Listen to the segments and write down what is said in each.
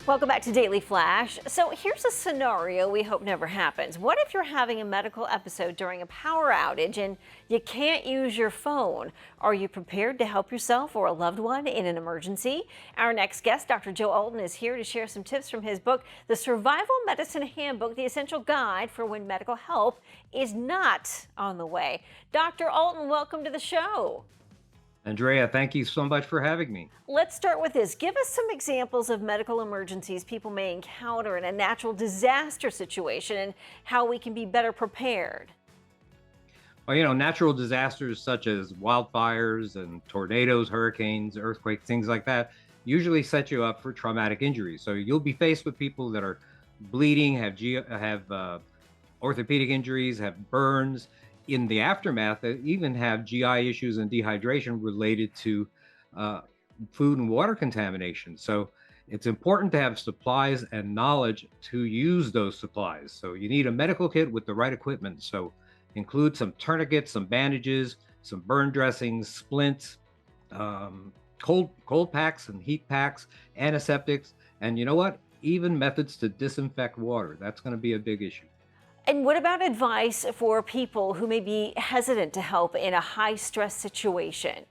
Welcome back to Daily Flash. So here's a scenario we hope never happens. What if you're having a medical episode during a power outage and you can't use your phone? Are you prepared to help yourself or a loved one in an emergency? Our next guest, Dr. Joe Alton, is here to share some tips from his book, The Survival Medicine Handbook, the essential guide for when medical help is not on the way. Dr. Alton, welcome to the show. Andrea, thank you so much for having me. Let's start with this. Give us some examples of medical emergencies people may encounter in a natural disaster situation and how we can be better prepared. Well, natural disasters such as wildfires and tornadoes, hurricanes, earthquakes, things like that usually set you up for traumatic injuries. So you'll be faced with people that are bleeding, have orthopedic injuries, have burns. In the aftermath, they even have GI issues and dehydration related to food and water contamination. So it's important to have supplies and knowledge to use those supplies. So you need a medical kit with the right equipment. So include some tourniquets, some bandages, some burn dressings, splints, cold packs and heat packs, antiseptics, and you know what? Even methods to disinfect water. That's going to be a big issue. And what about advice for people who may be hesitant to help in a high-stress situation?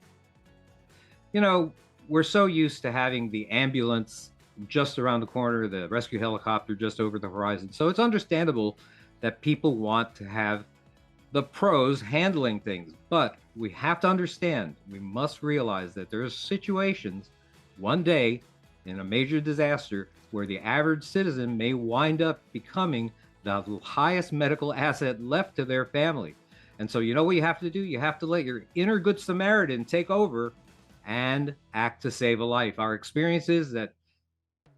We're so used to having the ambulance just around the corner, the rescue helicopter just over the horizon. So it's understandable that people want to have the pros handling things. But we have to understand, we must realize that there are situations one day in a major disaster where the average citizen may wind up becoming the highest medical asset left to their family. And so you know what you have to do? You have to let your inner good Samaritan take over and act to save a life. Our experience is that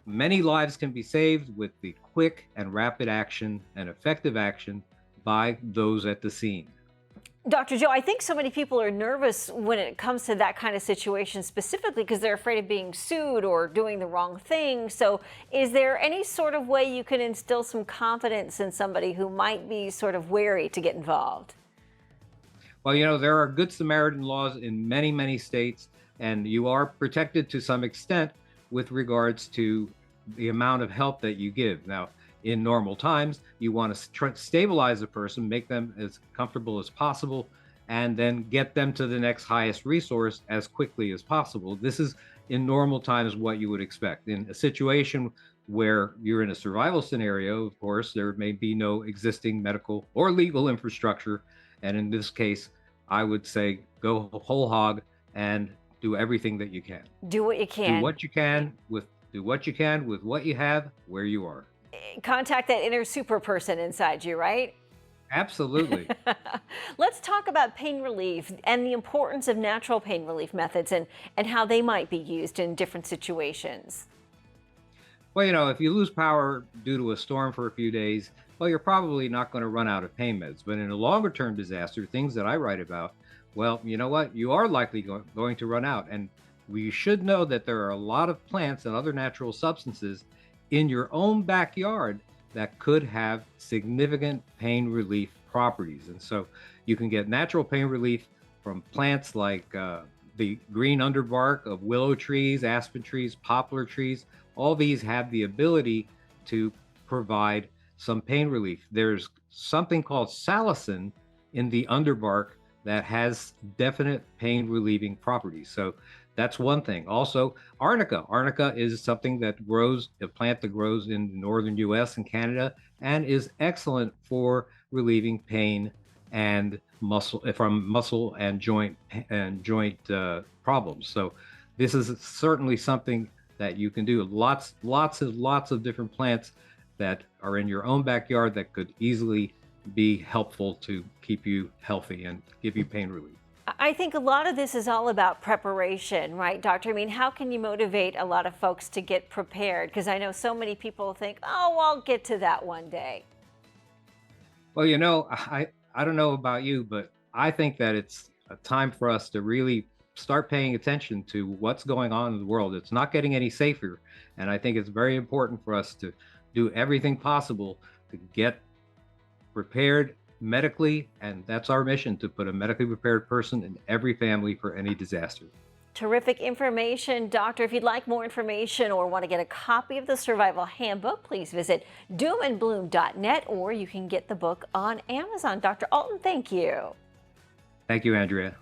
many lives can be saved with the quick and rapid action and effective action by those at the scene. Dr. Joe, I think so many people are nervous when it comes to that kind of situation specifically because they're afraid of being sued or doing the wrong thing. So is there any sort of way you can instill some confidence in somebody who might be sort of wary to get involved? Well, there are Good Samaritan laws in many, many states, and you are protected to some extent with regards to the amount of help that you give. Now, in normal times, you want to stabilize a person, make them as comfortable as possible, and then get them to the next highest resource as quickly as possible. This is in normal times what you would expect. In a situation where you're in a survival scenario, of course, there may be no existing medical or legal infrastructure. And in this case, I would say go whole hog and do everything that you can. Do what you can. Do what you can with what you have, where you are. Contact that inner super person inside you, right? Absolutely. Let's talk about pain relief and the importance of natural pain relief methods and how they might be used in different situations. Well, if you lose power due to a storm for a few days, well, you're probably not going to run out of pain meds. But in a longer term disaster, things that I write about, well, you know what? You are likely going to run out. And we should know that there are a lot of plants and other natural substances in your own backyard that could have significant pain relief properties. And so you can get natural pain relief from plants like the green underbark of willow trees, aspen trees, poplar trees. All these have the ability to provide some pain relief. There's something called salicin in the underbark that has definite pain relieving properties. So that's one thing. Also, arnica. Arnica is something that grows, a plant that grows in the northern US and Canada, and is excellent for relieving pain and muscle and joint problems. So this is certainly something that you can do. Lots of different plants that are in your own backyard that could easily be helpful to keep you healthy and give you pain relief. I think a lot of this is all about preparation, right, Doctor? I mean, how can you motivate a lot of folks to get prepared? Because I know so many people think, oh, I'll get to that one day. Well, I don't know about you, but I think that it's a time for us to really start paying attention to what's going on in the world. It's not getting any safer. And I think it's very important for us to do everything possible to get prepared medically, and that's our mission, to put a medically prepared person in every family for any disaster. Terrific information, Doctor. If you'd like more information or want to get a copy of the Survival Handbook, please visit doomandbloom.net, or you can get the book on Amazon. Dr. Alton, thank you. Thank you, Andrea.